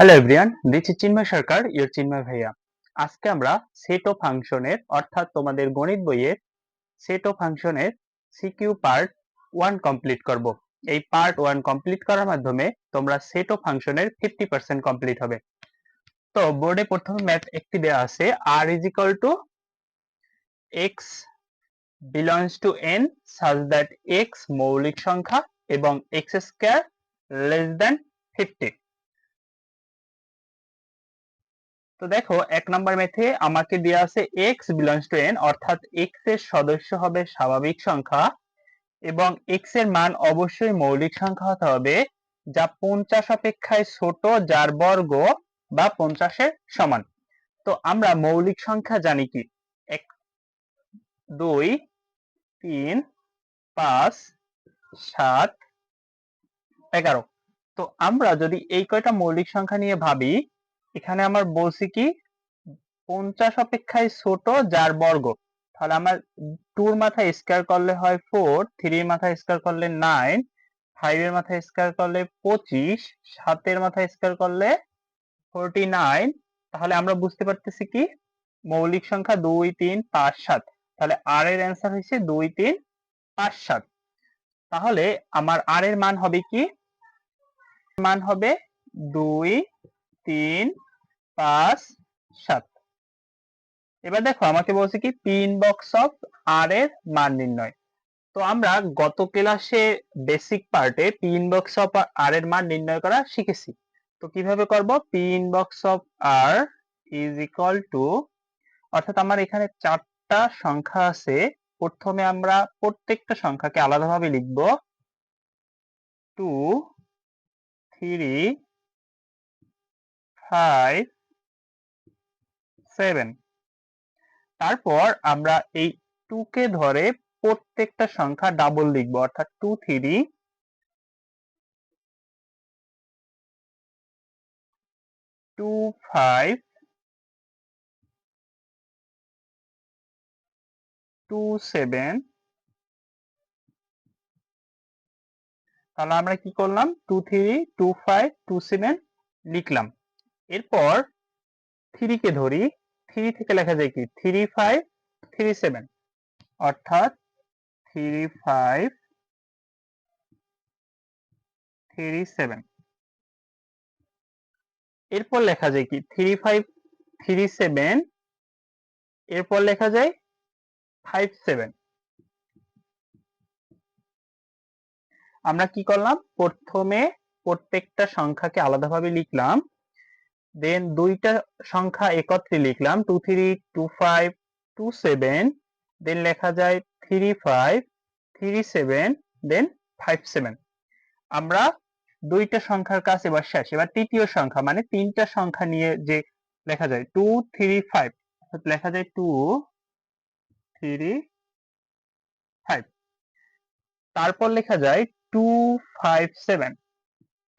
Hello everyone, this is Chinmoy Sarkar, your Chinmoy ভাইয়া। আজকে আমরা সেট ও ফাংশনের অর্থাৎ তোমাদের গণিত বইয়ের সেট ও ফাংশনের সিকিউ পার্ট 1 কমপ্লিট করব। এই পার্ট 1 কমপ্লিট করার মাধ্যমে তোমরা সেট ও ফাংশনের 50% কমপ্লিট হবে। তো বোর্ডে প্রথমে ম্যাথ একটি দেওয়া আছে, r is equal to x belongs to n such that x মৌলিক সংখ্যা এবং x স্কয়ার less than 50। তো দেখো, এক নাম্বার ম্যাথে আমাকে দেওয়া আছে x belongs to n, অর্থাৎ x এর সদস্য হবে স্বাভাবিক সংখ্যা এবং x এর মান অবশ্যই মৌলিক সংখ্যা হতে হবে যা 50 অপেক্ষায় ছোট, যার বর্গ বা 50 এর সমান। তো আমরা মৌলিক সংখ্যা জানি কি, 1 2 3 5 7 11। তো আমরা যদি এই কয়টা মৌলিক সংখ্যা নিয়ে ভাবি, এখানে আমার বলছি কি 50 অপেক্ষায় ছোট যার বর্গ, তাহলে আমার 2 এর মাথায় স্কয়ার করলে হয় 4, 3 এর মাথায় স্কয়ার করলে 9, 5 এর মাথায় স্কয়ার করলে 25, 7 এর মাথায় স্কয়ার করলে 49। তাহলে আমরা বুঝতে পারতেছি কি মৌলিক সংখ্যা 2 3 5 7, তাহলে r এর অ্যান্সার হইছে 2 3 5 7। তাহলে আমার r এর মান হবে কি, মান হবে 2 3 5 7। এবার দেখো, আমাকে বলছে কি পি ইনবক্স অফ আর এর মান নির্ণয়। তো আমরা গত ক্লাসে বেসিক পার্টে পি ইনবক্স অফ আর এর মান নির্ণয় করা শিখেছি। তো কিভাবে করব, P inbox of R is equal to, অর্থাৎ আমার এখানে চারটা সংখ্যা আছে, প্রথমে আমরা প্রত্যেকটা সংখ্যাকে আলাদাভাবে লিখব, 2 3 5 7। তারপর আমরা এই 2 কে ধরে প্রত্যেকটা সংখ্যা ডাবল লিখব, অর্থাৎ 2 3 2 5 2 7। তাহলে আমরা কি করলাম, 2 3 2 5 2 7 লিখলাম। এরপর 3 কে ধরি, 3 থেকে লেখা যায় কি 3 5 3 7, অর্থাৎ 3 5 3 7। এরপর লেখা যায় কি 3 5 3 7, এরপর লেখা যায় 5 7। আমরা কি করলাম, প্রথমে প্রত্যেকটা সংখ্যাকে আলাদাভাবে লিখলাম, দেন দুইটা সংখ্যা একত্রে লিখলাম 2 3 2 5 2 7, দেন লেখা যায় 3 5 3 7, দেন 5 7। আমরা দুইটা সংখ্যার কাজ এবার শেষ। এবার তৃতীয় সংখ্যা মানে তিনটা সংখ্যা নিয়ে যে লেখা যায় 2 3 5, লেখা যায় 2 3 5। তারপর লেখা যায় 2 5 7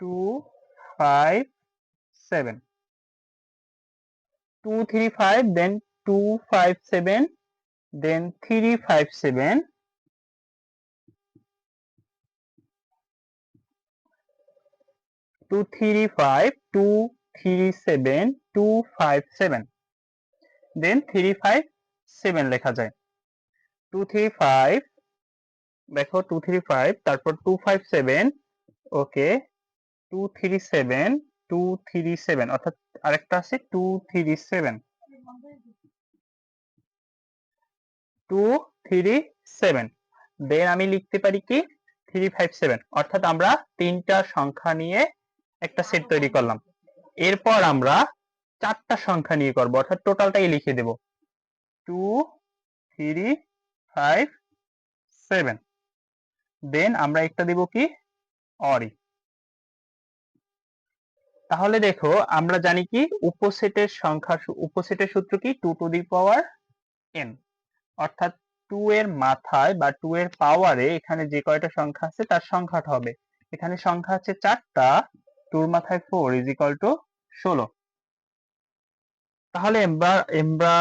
2 5 7 2 3 5, then 2 5 7, then 3 5 7, 2 3 5 2 3 7 2 5 7, then 3 5 7 লেখা যায়। 2 3 5, দেখো 2 3 5, তারপর 2 5 7, ওকে 2 3 7 2 3 7, অর্থাৎ আরেকটা আছে 2 3 7 2 3 7, দেন আমি লিখতে পারি কি 3 5 7, অর্থাৎ আমরা তিনটা সংখ্যা নিয়ে একটা সেট তৈরি করলাম। এরপর আমরা চারটা সংখ্যা নিয়ে করব, অর্থাৎ টোটালটাই লিখে দেব 2 3 5 7, দেন আমরা একটা দেব কি অরি। তাহলে দেখো, আমরা জানি কি উপসেটের সংখ্যা, উপসেটের সূত্র কি 2 টু দি পাওয়ার n, অর্থাৎ 2 এর মাথায় বা 2 এর পাওয়ারে এখানে যে কয়টা সংখ্যা আছে তার সংখ্যাটা হবে। এখানে সংখ্যা আছে চারটা, 2 এর মাথায় 4 ইজ ইকুয়াল টু 16। তাহলে আমরা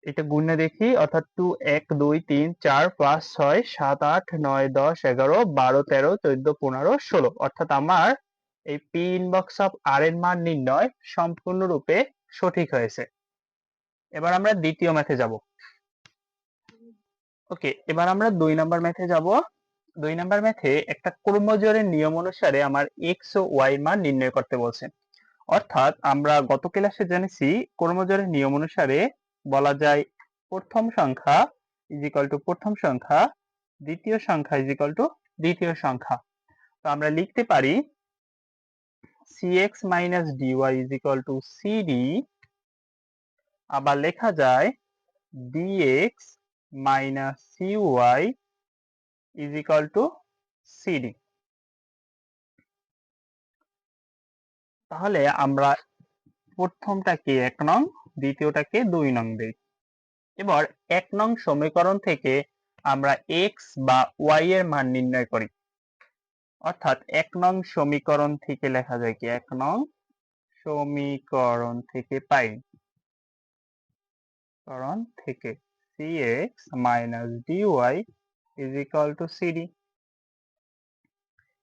এটা গুণে দেখি, অর্থাৎ 2 1 2 3 4 5 6 7 8 9 10 11 12 13 14 15 16, অর্থাৎ আমার এই পি ইনবক্স অফ আর এর মান নির্ণয় সম্পূর্ণরূপে সঠিক হয়েছে। এবার আমরা দ্বিতীয় ম্যাথে যাব। ওকে, এবার আমরা 2 নাম্বার ম্যাথে যাব। 2 নাম্বার ম্যাথে একটা ক্রমজোড়ের নিয়ম অনুসারে আমার এক্স ও ওয়াই মান নির্ণয় করতে বলছে। অর্থাৎ আমরা গত ক্লাসে জেনেছি ক্রমজোড়ের নিয়ম অনুসারে বলা যায় প্রথম সংখ্যা ইজ ইকুয়াল টু প্রথম সংখ্যা, দ্বিতীয় সংখ্যা ইজ ইকুয়াল টু দ্বিতীয় সংখ্যা। তো আমরা লিখতে পারি cx minus dy is equal to cd, আবার লেখা যায় dx minus cy is equal to cd। তাহলে আমরা প্রথমটাকে 1 নং, দ্বিতীয়টাকে 2 নং দেই। এবার 1 নং সমীকরণ থেকে আমরা x বা y এর মান নির্ণয় করি। অর্থাৎ 1 নং সমীকরণ থেকে লেখা যায় কি 1 নং সমীকরণ থেকে পাই করণ থেকে cx minus dy is equal to cd।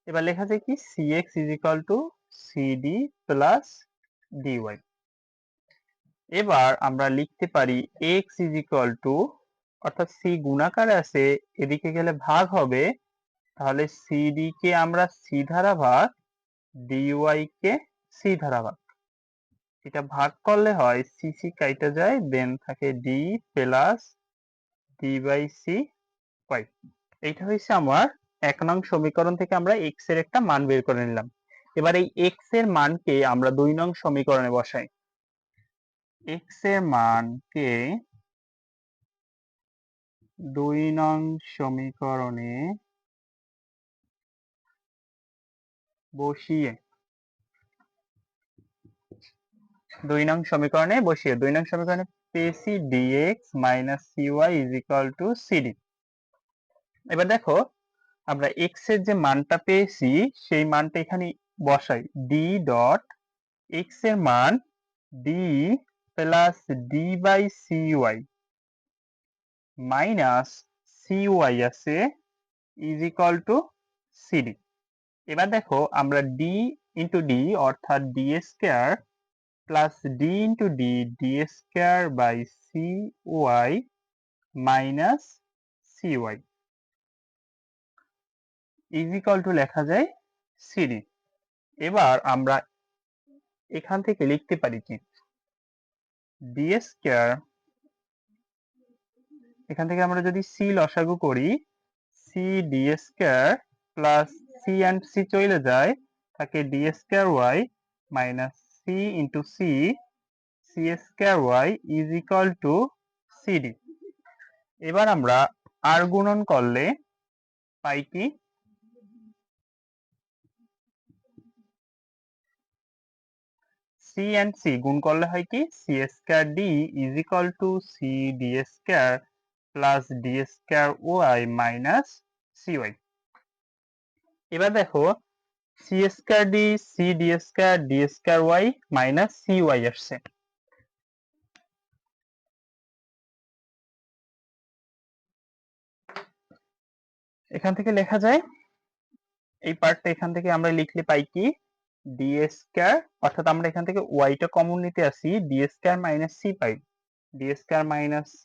এবার লেখা যায় কি cx is equal to cd plus dy। এবার আমরা লিখতে পারি x ইজ ইকুয়াল টু, অর্থাৎ c গুণাকারে আছে এদিকে গেলে ভাগ হবে, তাহলে cd কে আমরা c দ্বারা ভাগ, dy কে c দ্বারা ভাগ। এটা ভাগ করলে হয় c c কাইটা যায়, দেন থাকে d plus d by c y। এইটা হচ্ছে আমার 1 নং সমীকরণ থেকে আমরা x এর একটা মান বের করে নিলাম। এবার এই x এর মানকে আমরা 2 নং সমীকরণে বসাই। x এর মানকে 2 নং সমীকরণে বসিয়ে 2 নং সমীকরণে 2 নং সমীকরণে পেয়েছি dx minus cy is equal to cd। এবার দেখো আমরা x এর যে মানটা পেয়েছি সেই মানটা এখানে বসাই, d ডট x এর মান d plus d by cy minus cy আছে ইজ ইকুয়াল টু cd। এবার দেখো আমরা d ইন্টু d অর্থাৎ d square plus d into d d square by cy minus cy is equal to লেখা যায় cd। এবার আমরা এখান থেকে লিখতে পারি কি d স্কয়ার, এখান থেকে আমরা যদি c লসাগু করি c d square plus c and c চলে যায়, থাকে d square y minus c into c c square y is equal to cd। এবার আমরা আর গুণন করলে পাই কি c and c গুণ করলে হয় কি c square d is equal two c d square plus d square y minus cy। এবার দেখো c square d c d square d square y minus cy আসছে। এখান থেকে লেখা যায়, এই পার্টটা এখান থেকে আমরা লিখলে পাই কি d স্কয়ার, অর্থাৎ আমরা এখান থেকে y টা কমন নিতে আসি, d স্কয়ার মাইনাস c পাই, d square minus c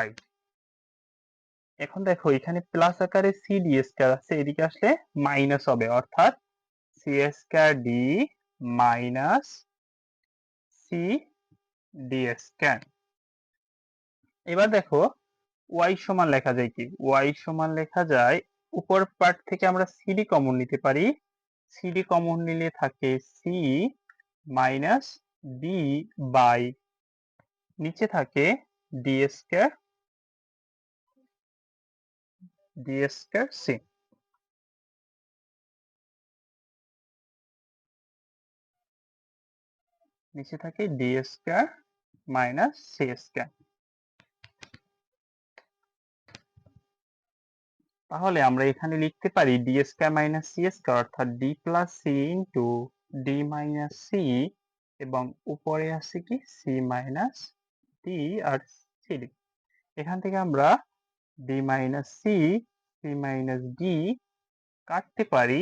y। এখন দেখো এখানে প্লাস আকারে c d স্কয়ার আছে, এদিকে আসলে মাইনাস হবে, অর্থাৎ c square d minus c d square. এবার দেখো y সমান লেখা যায় কি, y সমান লেখা যায় উপর পার্ট থেকে আমরা cd কমন নিতে পারি, cd কমন নিলে থাকে c মাইনাস d বাই নিচে থাকে d স্কয়ার c। নিচে থাকে d square minus c square. তাহলে আমরা এখানে লিখতে পারি d square minus c square অর্থাৎ d plus c into d minus c, এবং উপরে আছে কি c মাইনাস d আর cd। এখান থেকে আমরা d minus c, c minus d কাটতে পারি,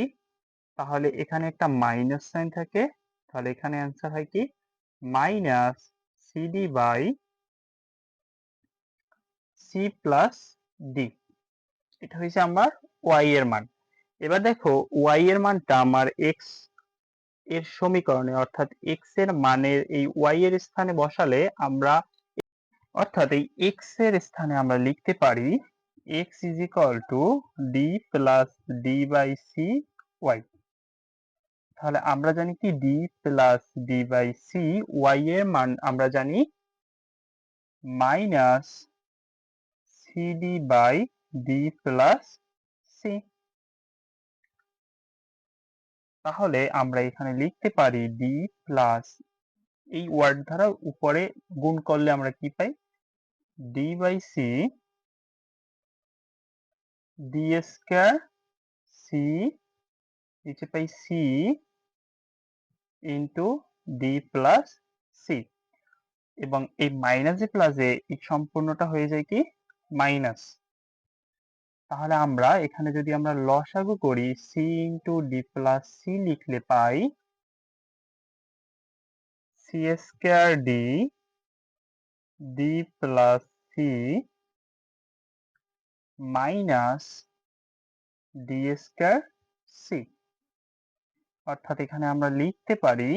তাহলে এখানে একটা মাইনাস সাইন থাকে, তাহলে এখানে অ্যান্সার হয় কি minus CD by C plus D. এটা হয়েছে আমার ওয়াই এর মান। এবার দেখো ওয়াই এর মানটা আমার এক্স এর সমীকরণে অর্থাৎ এক্স এর মানের এই ওয়াই এর স্থানে বসালে আমরা অর্থাৎ এই এক্স এর স্থানে আমরা লিখতে পারি x is equal to D plus D by C Y. তাহলে আমরা জানি কি D plus D by C Y এর মান আমরা জানি minus CD by D plus C. তাহলে আমরা এখানে লিখতে পারি ডি প্লাস এই ওয়ার্ড দ্বারা উপরে গুণ করলে আমরা কি পাই D by C D square C নিচে পাই C into D plus C এবং এই মাইনাসে প্লাসে এই সম্পূর্ণটা হয়ে যায় কি মাইনাস। তাহলে আমরা এখানে যদি আমরা লসাগু করি C into D plus C লিখলে পাই C square D D plus C minus D square C. অর্থাৎ এখানে আমরা লিখতে পারি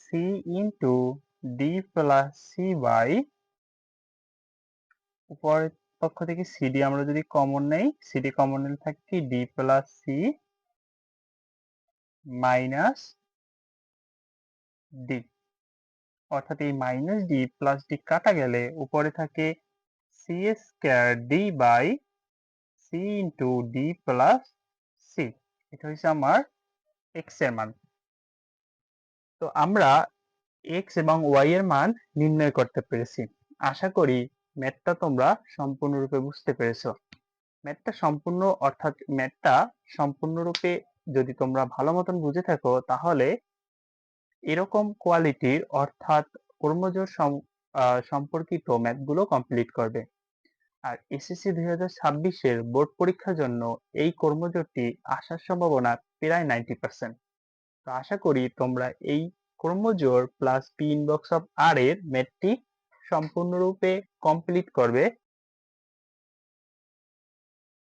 C into D plus C by উপরের পক্ষ থেকে সিডি আমরা যদি কমন নেই সিডি কমন নিলে থাকে কি D plus C minus D. অর্থাৎ এই মাইনাস ডি প্লাস ডি কাটা গেলে উপরে থাকে C square D by C into D plus C. এটা হচ্ছে আমার এক্স এর মান। তো আমরা এক্স এবং ওয়াই এর মান নির্ণয় করতে পেরেছি। আশা করি ম্যাথটা তোমরা সম্পূর্ণরূপে বুঝতে পেরেছো। ম্যাথটা সম্পূর্ণরূপে যদি তোমরা ভালো মতন বুঝে থাকো তাহলে এরকম কোয়ালিটির অর্থাৎ কর্মজোর সম্পর্কিত ম্যাথগুলো কমপ্লিট করবে। আর এসএসসি 2026 এর বোর্ড পরীক্ষার জন্য এই কর্মজোরটি আসার সম্ভাবনা প্রায় 90%। তো আশা করি তোমরা এই কর্মজোর প্লাস পি ইনবক্স অফ আর এর ম্যাথটি সম্পূর্ণরূপে কমপ্লিট করবে।